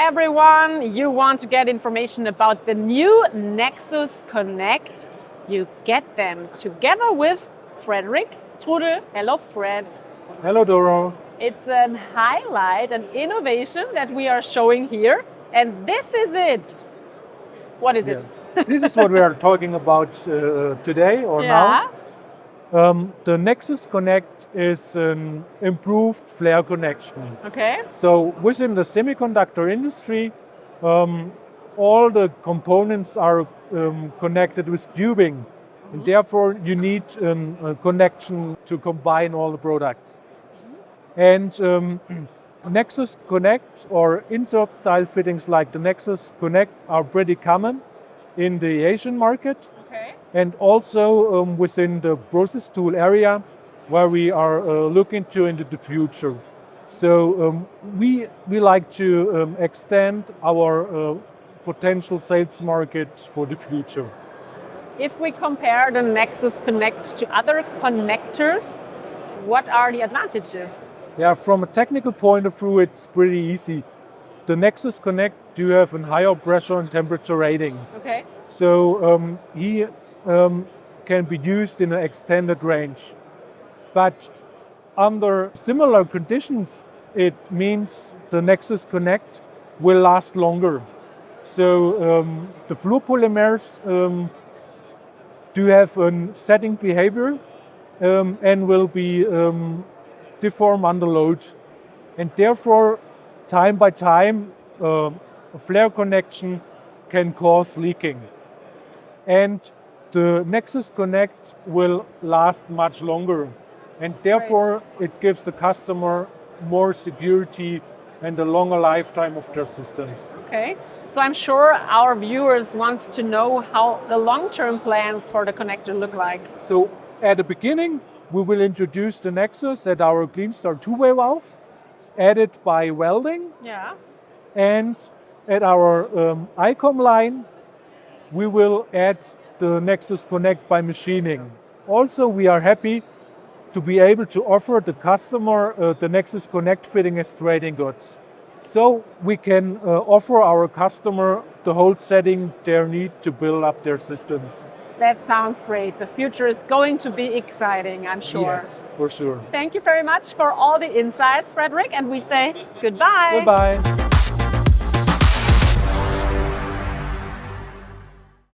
everyone. You want to get information about the new Nexus Connect? You get them together with Frederick Trudel. Hello, Fred. Hello, Doro. It's a highlight, an innovation that we are showing here. And this is it. What is it? This is what we are talking about today or now. The Nexus Connect is an improved flare connection. Okay. So within the semiconductor industry, all the components are connected with tubing. And therefore, you need a connection to combine all the products. And Nexus Connect or insert style fittings like the Nexus Connect are pretty common in the Asian market. Okay. And also within the process tool area where we are looking to into the future. So we like to extend our potential sales market for the future. If we compare the Nexus Connect to other connectors, what are the advantages? Yeah, from a technical point of view, it's pretty easy. The Nexus Connect do have a higher pressure and temperature ratings. Okay. So he can be used in an extended range. But under similar conditions, it means the Nexus Connect will last longer. So the fluoropolymers do have a setting behavior and will be deform under load. And therefore, time by time, a flare connection can cause leaking. And the Nexus Connect will last much longer. And therefore, it gives the customer more security and a longer lifetime of their systems. Okay. So I'm sure our viewers want to know how the long-term plans for the connector look like. So at the beginning, we will introduce the Nexus at our Clean Start two-way valve, added by welding. Yeah. And at our ICOM line, we will add the Nexus Connect by machining. Also, we are happy to be able to offer the customer the Nexus Connect fitting as trading goods. So we can offer our customer the whole setting they need to build up their systems. That sounds great. The future is going to be exciting, I'm sure. Yes, for sure. Thank you very much for all the insights, Frederick, and we say goodbye. Goodbye.